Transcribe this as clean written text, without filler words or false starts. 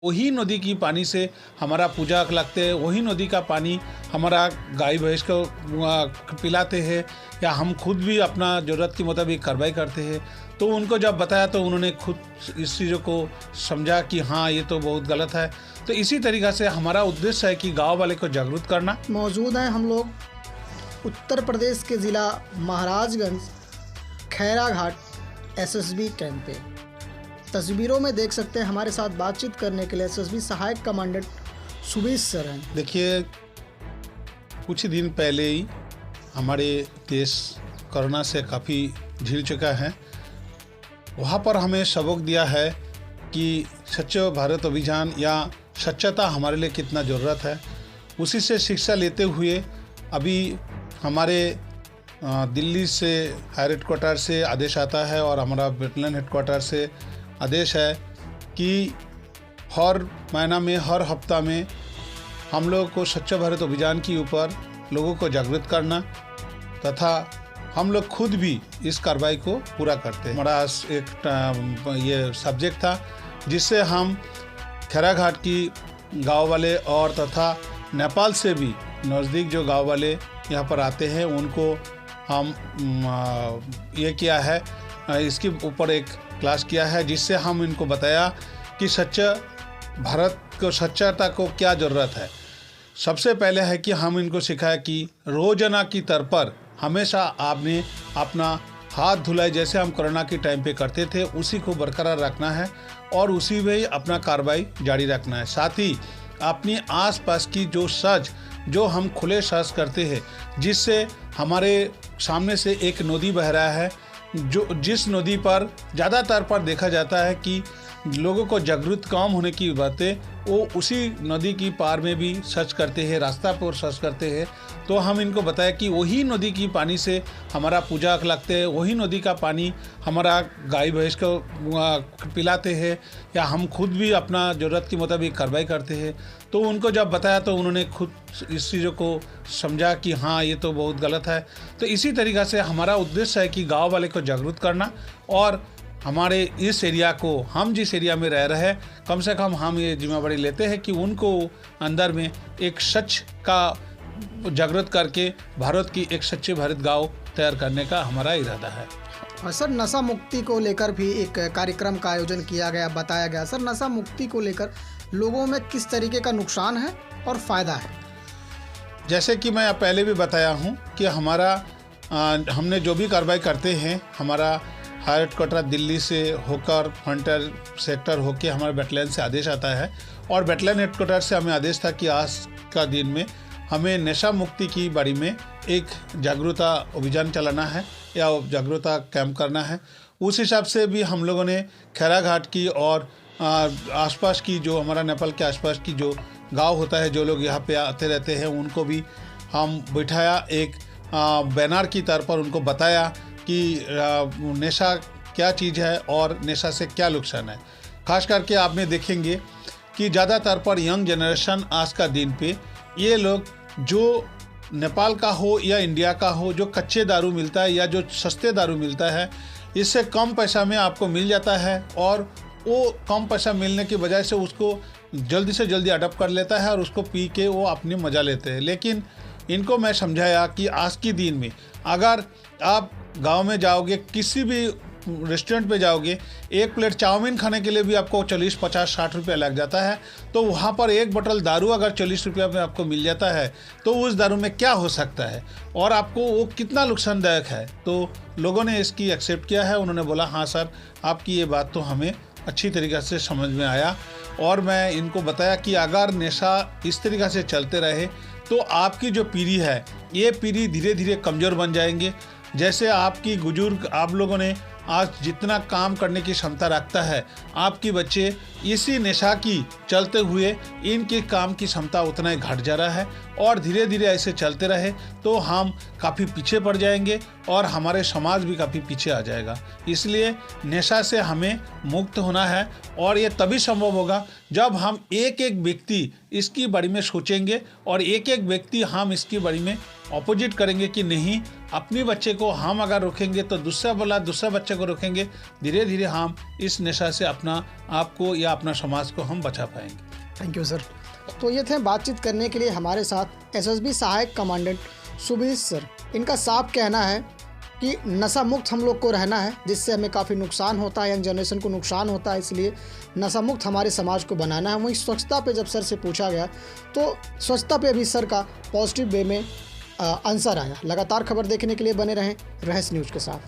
वही नदी की पानी से हमारा पूजा लगते हैं, वही नदी का पानी हमारा गाय भैंस को पिलाते हैं या हम खुद भी अपना ज़रूरत के मुताबिक कार्रवाई करते हैं। तो उनको जब बताया तो उन्होंने खुद इस चीज़ों को समझा कि हाँ ये तो बहुत गलत है। तो इसी तरीक़ा से हमारा उद्देश्य है कि गाँव वाले को जागरूक करना। मौजूद हैं हम लोग उत्तर प्रदेश के ज़िला महाराजगंज खैराघाट एसएसबी कैंप पे। तस्वीरों में देख सकते हैं हमारे साथ बातचीत करने के लिए एसएसबी सहायक कमांडेंट सुबीर सर हैं। देखिए, कुछ दिन पहले ही हमारे देश कोरोना से काफ़ी झिल चुका है। वहाँ पर हमें सबक दिया है कि स्वच्छ भारत अभियान या स्वच्छता हमारे लिए कितना ज़रूरत है। उसी से शिक्षा लेते हुए अभी हमारे दिल्ली से हायर हेडक्वार्टर से आदेश आता है और हमारा बटालियन हेडक्वार्टर से आदेश है कि हर महीना में हर हफ्ता में हम लोगों को स्वच्छ भारत अभियान के ऊपर लोगों को जागरूक करना तथा हम लोग खुद भी इस कार्रवाई को पूरा करते हैं। हमारा एक ये सब्जेक्ट था जिससे हम खैराघाट की गांव वाले और तथा नेपाल से भी नज़दीक जो गांव वाले यहाँ पर आते हैं उनको हम ये किया है, इसके ऊपर एक क्लास किया है जिससे हम इनको बताया कि स्वच्छ भारत को स्वच्छता को क्या ज़रूरत है। सबसे पहले है कि हम इनको सिखाया कि रोजाना की तौर पर हमेशा आपने अपना हाथ धुलाई जैसे हम कोरोना के टाइम पे करते थे उसी को बरकरार रखना है और उसी में ही अपना कार्रवाई जारी रखना है। साथ ही अपनी आसपास की जो हम खुले शौच करते हैं जिससे हमारे सामने से एक नदी बह रहा है जिस नदी पर ज़्यादातर पर देखा जाता है कि लोगों को जागरूक कम होने की बातें वो उसी नदी की पार में भी सर्च करते हैं, रास्ता पर सर्च करते हैं। तो हम इनको बताया कि वही नदी की पानी से हमारा पूजा लगते हैं, वही नदी का पानी हमारा गाय भैंस को पिलाते हैं या हम खुद भी अपना ज़रूरत के मुताबिक कार्रवाई करते हैं। तो उनको जब बताया तो उन्होंने खुद इस चीज़ों को समझा कि हाँ ये तो बहुत गलत है। तो इसी तरीक़ा से हमारा उद्देश्य है कि गाँव वाले को जागरूक करना और हमारे इस एरिया को हम जिस एरिया में रह रहे हैं कम से कम हम ये जिम्मेदारी लेते हैं कि उनको अंदर में एक स्वच्छ का जागृत करके भारत की एक स्वच्छ भारत गांव तैयार करने का हमारा इरादा है। और सर नशा मुक्ति को लेकर भी एक कार्यक्रम का आयोजन किया गया, बताया गया। सर नशा मुक्ति को लेकर लोगों में किस तरीके का नुकसान है और फ़ायदा है? जैसे कि मैं पहले भी बताया हूँ कि हमारा हमने जो भी कार्रवाई करते हैं हमारा हायर हेडक्वार्टर दिल्ली से होकर फ्रंटियर सेक्टर होकर हमारे बटालियन से आदेश आता है और बटालियन हेडक्वार्टर से हमें आदेश था कि आज का दिन में हमें नशा मुक्ति की बारे में एक जागरूकता अभियान चलाना है या जागरूकता कैंप करना है। उस हिसाब से भी हम लोगों ने खैराघाट की और आसपास की जो हमारा नेपाल के आसपास की जो गांव होता है जो लोग यहाँ पे आते रहते हैं उनको भी हम बिठाया, एक बैनर की तौर पर उनको बताया कि नशा क्या चीज़ है और नशा से क्या नुकसान है। खास करके आपने देखेंगे कि ज़्यादातर पर यंग जनरेशन आज का दिन पे ये लोग जो नेपाल का हो या इंडिया का हो जो कच्चे दारू मिलता है या जो सस्ते दारू मिलता है इससे कम पैसा में आपको मिल जाता है और वो कम पैसा मिलने की वजह से उसको जल्दी से जल्दी अडॉप्ट कर लेता है और उसको पी के वो अपने मज़ा लेते हैं। लेकिन इनको मैं समझाया कि आज के दिन में अगर आप गांव में जाओगे किसी भी रेस्टोरेंट पे जाओगे एक प्लेट चाउमीन खाने के लिए भी आपको 40, 50, 60 रुपया लग जाता है। तो वहाँ पर एक बोतल दारू अगर 40 रुपया में आपको मिल जाता है तो उस दारू में क्या हो सकता है और आपको वो कितना नुकसानदायक है। तो लोगों ने इसकी एक्सेप्ट किया है, उन्होंने बोला हाँ सर आपकी ये बात तो हमें अच्छी तरीक़े से समझ में आया। और मैं इनको बताया कि अगर नशा इस तरीक़े से चलते रहे तो आपकी जो पीढ़ी है ये पीढ़ी धीरे धीरे कमज़ोर बन जाएंगे। जैसे आपकी बुजुर्ग आप लोगों ने आज जितना काम करने की क्षमता रखता है आपकी बच्चे इसी नशा की चलते हुए इनके काम की क्षमता उतना ही घट जा रहा है और धीरे धीरे ऐसे चलते रहे तो हम काफ़ी पीछे पड़ जाएंगे और हमारे समाज भी काफ़ी पीछे आ जाएगा। इसलिए नशा से हमें मुक्त होना है और ये तभी संभव होगा जब हम एक एक व्यक्ति इसकी बारे में सोचेंगे और एक एक व्यक्ति हम इसकी बारे में ऑपोजिट करेंगे कि नहीं अपने बच्चे को हम अगर रोकेंगे तो दूसरा बच्चे को रोकेंगे। धीरे धीरे हम इस नशा से अपना आप को या अपना समाज को हम बचा पाएंगे। Thank you sir. तो ये थे बातचीत करने के लिए हमारे साथ एसएसबी सहायक कमांडेंट सुबीर सर। इनका साफ कहना है कि नशा मुक्त हम लोग को रहना है, जिससे हमें काफ़ी नुकसान होता है, यंग जनरेशन को नुकसान होता है, इसलिए नशा मुक्त हमारे समाज को बनाना है। वहीं स्वच्छता पे जब सर से पूछा गया तो स्वच्छता पे भी सर का पॉजिटिव वे में आंसर आया। लगातार खबर देखने के लिए बने रहें रहस्य न्यूज़ के साथ।